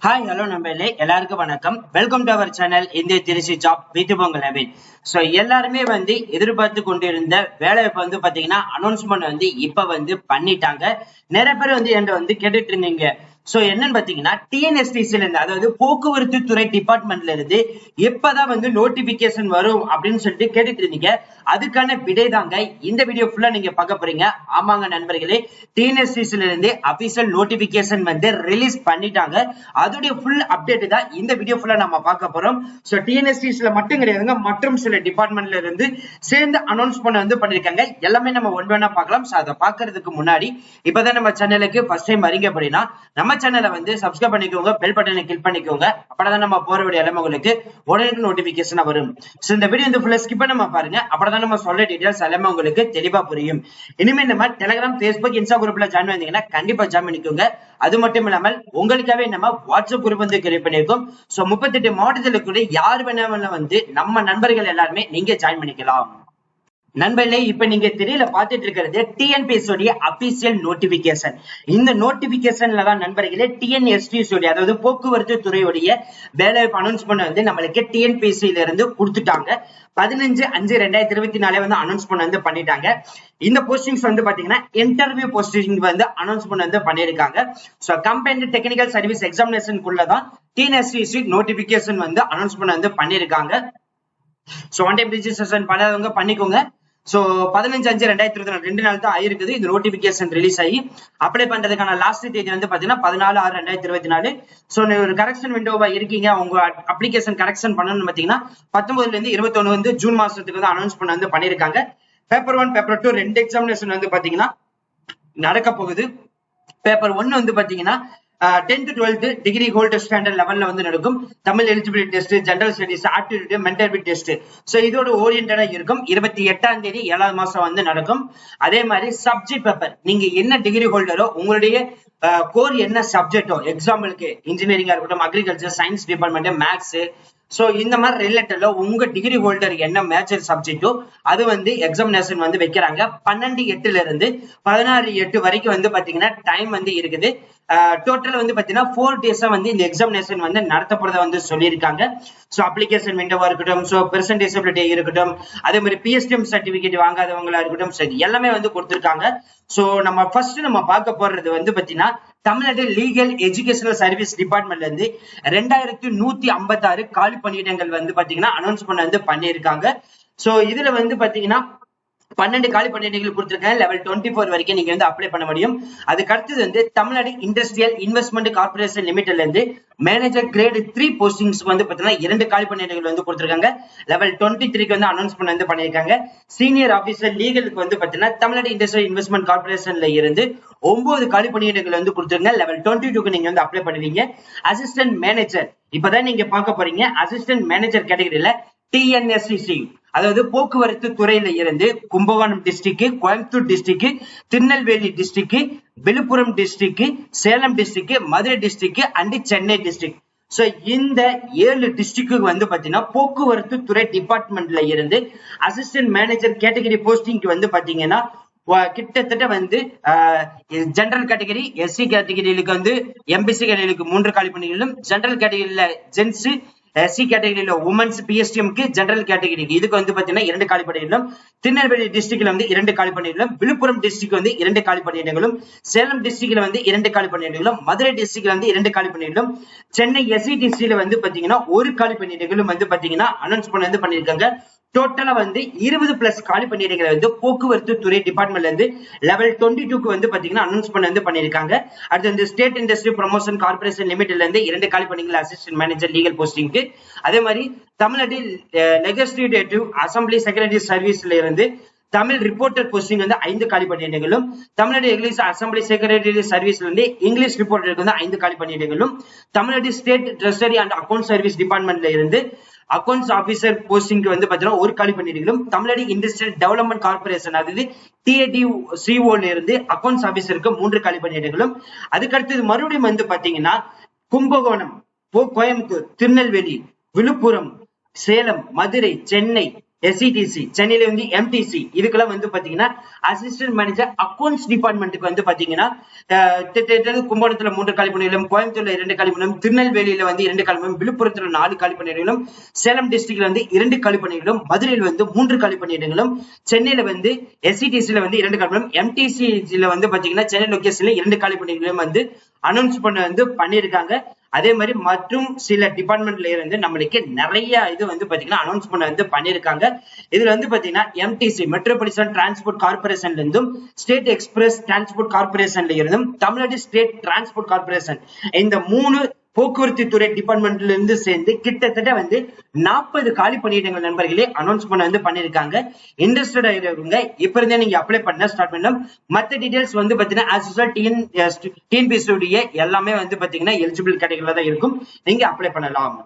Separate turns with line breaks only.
Hi hello நம்பளே எல்லாருக்கும் வணக்கம். வெல்கம் டு அவர் சேனல் இந்திய Trichy job with Pongal Abin. So எல்லாருமே எதிர்பார்த்து கொண்டிருந்த வேலை பாத்தீங்கன்னா அனௌன்ஸ்மெண்ட் இப்ப பண்ணிட்டாங்க. நிறைய பேர் என்கிட்ட கேட்டுட்டு இருந்தீங்க. சோ என்னன்னு பாத்தீங்கன்னா டிஎன்எஸ்டிசில இருந்து, அதாவது போக்குவரத்து துறை டிபார்ட்மெண்ட்ல இருந்து எப்பதான் நோட்டிபிகேஷன் வரும் அப்படின்னு சொல்லிட்டு கேட்டுட்டு இருந்தீங்க. அதுக்கான விடை தாங்க இந்த வீடியோ ஃபுல்லா நீங்க பார்க்க போறீங்க. ஆமாங்க நண்பர்களே, டிஎன்எஸ்டிசில இருந்து அபிஷியல் நோட்டிபிகேஷன் ரிலீஸ் பண்ணிட்டாங்க. அதோடைய ஃபுல் அப்டேட் தான் இந்த வீடியோ ஃபுல்லா நம்ம பார்க்க போறோம். சோ டிஎன்எஸ்டிசில மட்டும் கிடையாதுங்க, மற்றும் சில டிபார்ட்மெண்ட்ல இருந்து சேர்ந்து அனௌன்ஸ் பண்ணிருக்காங்க. எல்லாமே நம்ம ஒன் ஒன்னா பார்க்கலாம். சோ அதை பாக்குறதுக்கு முன்னாடி இப்பதான் நம்ம சேனலுக்கு ஃபர்ஸ்ட் டைம் வரீங்க அப்படின்னா நம்ம சேனலை சப்ஸ்கிரைப் பண்ணிக்கோங்க, பெல் பட்டனை கிளிக் பண்ணிக்கோங்க. அப்பதான் நம்ம போற வீடியோ எல்லாமே உங்களுக்கு உடனே நோட்டிபிகேஷன் வரும். சோ இந்த வீடியோ ஃபுல்லா ஸ்கிப் பண்ணாம பாருங்க. அப்பதான் நம்ம சொல்ற டீடைல்ஸ் எல்லாமே உங்களுக்கு தெளிவா புரியும். இனிமே நம்ம டெலிகிராம், Facebook, இன்ஸ்டா குரூப்ல ஜாயின் பண்ணீங்கன்னா கண்டிப்பா ஜாயின் பண்ணிக்கோங்க. அது மட்டும் இல்லாமல் உங்களுக்காகவே நம்ம வாட்ஸ்அப் குரூப் கிரியேட் பண்ணிருக்கோம். சோ 38 மாவட்டத்தில் கூட யார் வேணாலும் நம்ம நண்பர்கள் எல்லாருமே நீங்க ஜாயின் பண்ணிக்கலாம். நண்பர்களே, இப்ப நீங்க திரையில பாத்துட்டு இருக்கிறது டிஎன்பிஎஸ்சி அபிஷியல் நோட்டிபிகேஷன். இந்த நோட்டிபிகேஷன்ல தான் நண்பர்களே டிஎன்எஸ்டிசி, அதாவது போக்குவரத்து துறையுடைய வேலை அனௌன்ஸ்மெண்ட் நம்மளுக்கு டிஎன்பிஎஸ்சில இருந்து கொடுத்துட்டாங்க. 15/5/2024 அனௌன்ஸ்மெண்ட் பண்ணிட்டாங்க. இந்த போஸ்டிங்ஸ் பாத்தீங்கன்னா இன்டர்வியூ போஸ்டிங் அனௌன்ஸ்மெண்ட் பண்ணிருக்காங்க. சோ கம்பைன்ட் டெக்னிக்கல் சர்வீஸ் எக்ஸாமினேஷனுக்குள்ளதான் டிஎன்எஸ்டிசி நோட்டிபிகேஷன் அனௌன்ஸ்மெண்ட் பண்ணிருக்காங்க. சோ ஒன் டைம் ரிஜிஸ்ட்ரேஷன் பண்ணாதவங்க பண்ணிக்கோங்க. சோ 15/5/2024 2 நாள் தான் ஆயிருக்குது இந்த நோட்டிபிகேஷன் ரிலீஸ் ஆகி. அப்ளை பண்றதுக்கான லாஸ்ட் தேதி பாத்தீங்கன்னா 14/6/2024. சோ ஒரு கரெக்ஷன் விண்டோவா இருக்கீங்க, உங்க அப்ளிகேஷன் கரெக்ஷன் பண்ணணும்னு பாத்தீங்கன்னா 19 இருந்து 21 ஜூன் மாசத்துக்கு அனௌன்ஸ்மெண்ட் பண்ணிருக்காங்க. பேப்பர் 1 பேப்பர் 2 ரெண்டு எக்ஸாமினேஷன் பாத்தீங்கன்னா நடக்க போகுது. பேப்பர் 1 பாத்தீங்கன்னா 10th 12th degree holder standard லெவல்ல நடக்கும். Tamil eligibility test, general studies, aptitude, mentality test. So இதோட ஓரியன்டா இருக்கும். 28ஆம் தேதி 7வது மாசம் நடக்கும். அதே மாதிரி சப்ஜெக்ட் பேப்பர், நீங்க என்ன டிகிரி ஹோல்டரோ உங்களுடைய கோர் என்ன சப்ஜெக்டோ, எக்ஸாம்பிளுக்கு இன்ஜினியரிங்கா இருக்கட்டும், agriculture, science department, maths, so இந்த மாதிரி ரிலேட்டட்ல உங்க டிகிரி ஹோல்டர் என்ன மேஜர் சப்ஜெக்டோ அது எக்ஸாமினேஷன் வைக்கிறாங்க. 12/8 இருந்து 16/8 வரைக்கும் பாத்தீங்கன்னா டைம் இருக்குது. டோட்டல் பாத்தீங்கன்னா 4 days இந்த எக்ஸாமினேஷன் நடத்தப்படுறத சொல்லியிருக்காங்க. சோ அப்ளிகேஷன் விண்டோவா இருக்கட்டும், சோ பெர்சன்ட் டிசபிலிட்டி இருக்கட்டும், அதே மாதிரி பிஎஸ்டிஎம் சர்டிபிகேட் வாங்காதவங்களா இருக்கட்டும், சரி எல்லாமே கொடுத்திருக்காங்க. சோ நம்ம ஃபர்ஸ்ட் நம்ம பார்க்க போறது பாத்தீங்கன்னா தமிழ்நாடு லீகல் எஜுகேஷனல் சர்வீஸ் டிபார்ட்மெண்ட்ல இருந்து 2156 காலி பணியிடங்கள் பாத்தீங்கன்னா அனௌன்ஸ்மெண்ட் பண்ணியிருக்காங்க. சோ இதுல பாத்தீங்கன்னா 12 காலி பணியிடங்கள் கொடுத்திருக்காங்க. லெவல் 24 வரைக்கும் நீங்க அப்ளை பண்ண முடியும். அதுக்கு அடுத்தது தமிழ்நாடு இண்டஸ்ட்ரியல் இன்வெஸ்ட்மெண்ட் கார்பரேஷன் லிமிடெட்ல இருந்து மேனேஜர் கிரேட் 3 போஸ்டிங்ஸ் பாத்தீங்கன்னா 2 காலி பணியிடங்கள் கொடுத்திருக்காங்க. லெவல் 23க்கு அனௌன்ஸ்மெண்ட் பண்ணிருக்காங்க. சீனியர் ஆபீசர் லீகலுக்கு பாத்தீங்கன்னா தமிழ்நாடு இண்டஸ்ட்ரியல் இன்வெஸ்ட்மெண்ட் கார்பரேஷன்ல இருந்து 9 காலி பணியிடங்கள் கொடுத்திருக்காங்க. லெவல் 22க்கு நீங்க அப்ளை பண்ணுவீங்க. அசிஸ்டன்ட் மேனேஜர் இப்பதான் நீங்க பார்க்க போறீங்க. அசிஸ்டன்ட் மேனேஜர் கேட்டகரியில டிஎன்எஸ்டிசி, அதாவது போக்குவரத்து துறையில இருந்து Kumbakonam district, Coimbatore district, Tirunelveli district, Villupuram district, Salem district, Madurai district and Chennai district. So இந்த 7 டிஸ்ட்ரிக்ட் பாத்தீங்கன்னா போக்குவரத்து துறை டிபார்ட்மெண்ட்ல இருந்து அசிஸ்டன்ட் மேனேஜர் கேட்டகரி போஸ்டிங் பாத்தீங்கன்னா கிட்டத்தட்ட ஜெனரல் கேட்டகரி, எஸ்சி கேட்டகரியிலுக்கு எம்பிசி கேட்டகரிக்கு 3 காலி பணிகளும், ஜெனரல் கேட்டகரியில ஜென்ஸ், எஸ்சி கேட்டகரியில உமன்ஸ், பிஎஸ்டிஎம்க்கு ஜெனரல் கேட்டகரிக்கு இதுக்கு பாத்தீங்கன்னா 2 காலி பணியிடங்களும், திருநெல்வேலி டிஸ்ட்ரிக்ட்ல 2 காலி பணியிடங்களும், விழுப்புரம் டிஸ்ட்ரிக்ட் 2 காலி பணியிடங்களும், சேலம் டிஸ்ட்ரிக்ட்ல 2 காலி பணியிடங்களும், மதுரை டிஸ்ட்ரிக்ட்ல 2 காலி பணியிடங்களும், சென்னை எஸ்சி டிஸ்ட்ரிக்ட்ல பாத்தீங்கன்னா 1 காலி பணியிடங்களும் பாத்தீங்கன்னா அனௌன்ஸ்மெண்ட் பண்ணிருக்காங்க. டோட்டலா 20+ காலி பணியிடங்களை போக்குவரத்து துறை டிபார்ட்மெண்ட்ல இருந்து லெவல் 22க்கு பாத்தீங்கன்னா அனௌன்ஸ்மெண்ட் பண்ணிருக்காங்க. அடுத்து ஸ்டேட் இண்டஸ்ட்ரி ப்ரமோஷன் கார்பரேஷன் லிமிடெட்ல இருந்து 2 காலி பணிகள் அசிஸ்டன்ட் மேனேஜர் லீகல் போஸ்டிங்க்கு. அதே மாதிரி தமிழ்நாடு லெஜிஸ்லேட்டிவ் அசம்பிளி செக்ரட்டரி சர்வீஸ்ல இருந்து தமிழ் ரிப்போர்ட்டர் போஸ்டிங் 5 காலி பணியிடங்களும், தமிழ்நாடு இங்கிலீஷ் அசம்பிளி செக்ரட்டரி சர்வீஸ்ல இருந்து இங்கிலீஷ் ரிப்போர்ட்டருக்கு 5 காலி பணியிடங்களும், Tamil Nadu state treasury and account service டிபார்ட்மெண்ட்ல இருந்து அக்கௌண்ட்ஸ் ஆபீசர் போஸ்டிங் பாத்தீங்கன்னா 1 காலி பணியிடங்களும், தமிழ்நாடு இண்டஸ்ட்ரியல் டெவலப்மெண்ட் கார்பரேஷன் அதாவது TADCO இருந்து அக்கௌண்ட்ஸ் ஆபீசருக்கு 3 காலி பணியிடங்களும். அதுக்கு அடுத்தது மறுபடியும் பாத்தீங்கன்னா கும்பகோணம், கோயம்புத்தூர், திருநெல்வேலி, விழுப்புரம், சேலம், மதுரை, சென்னை, எஸ்சிடிசி, சென்னையில வந்து எம்டிசி, இதுக்கெல்லாம் வந்து பாத்தீங்கன்னா அசிஸ்டன்ட் மேனேஜர் அக்கௌண்ட்ஸ் டிபார்ட்மெண்ட்டுக்கு வந்து பாத்தீங்கன்னா கும்பகோணத்துல 3 காலி பணியிடம், கோயம்புத்தூர்ல 2 காலி பணியிடம், திருநெல்வேலியில வந்து 2 காலி பணியிடம், விழுப்புரத்துல 4 காலி பணியிடம், சேலம் டிஸ்ட்ரிக்ட்ல வந்து 2 காலி பணியிடம், மதுரையில் வந்து 3 காலி பணியிடங்களும், சென்னையில வந்து எஸ்சிடிசில வந்து 2 காலி பணியிடம், எம்டிசில வந்து பாத்தீங்கன்னா சென்னை லொகேஷன்ல 2 காலி பணியிடம் வந்து அனௌன்ஸ் பண்ணியிருக்காங்க. அதே மாதிரி மற்றும் சில டிபார்ட்மெண்ட்ல இருந்து நம்மளுக்கு நிறைய இது வந்து பாத்தீங்கன்னா அனௌன்ஸ்மெண்ட் வந்து பண்ணிருக்காங்க. இதுல வந்து பாத்தீங்கன்னா எம்டிசி மெட்ரோபாலிட்டன் டிரான்ஸ்போர்ட் கார்பரேஷன்ல இருந்தும், ஸ்டேட் எக்ஸ்பிரஸ் டிரான்ஸ்போர்ட் கார்பரேஷன்ல இருந்தும், தமிழ்நாடு ஸ்டேட் டிரான்ஸ்போர்ட் கார்பரேஷன், இந்த 3 போக்குவரத்து துறை டிபார்ட்மெண்ட்ல இருந்து சேர்ந்து கிட்டத்தட்ட வந்து 40 காலி பணியிடங்கள் நண்பர்களே அனௌன்ஸ்மெண்ட் வந்து பண்ணிருக்காங்க. இன்ட்ரெஸ்டடா இருக்கிறவங்க இப்ப இருந்தே நீங்க அப்ளை பண்ண ஸ்டார்ட் பண்ணலாம். மத்த டீடைல்ஸ் வந்து பாத்தீங்கன்னா டிஎன்பிஎஸ்சி எல்லாமே வந்து பாத்தீங்கன்னா எலிஜிபிள் கேட்டகரியில தான் இருக்கும், நீங்க அப்ளை பண்ணலாம்.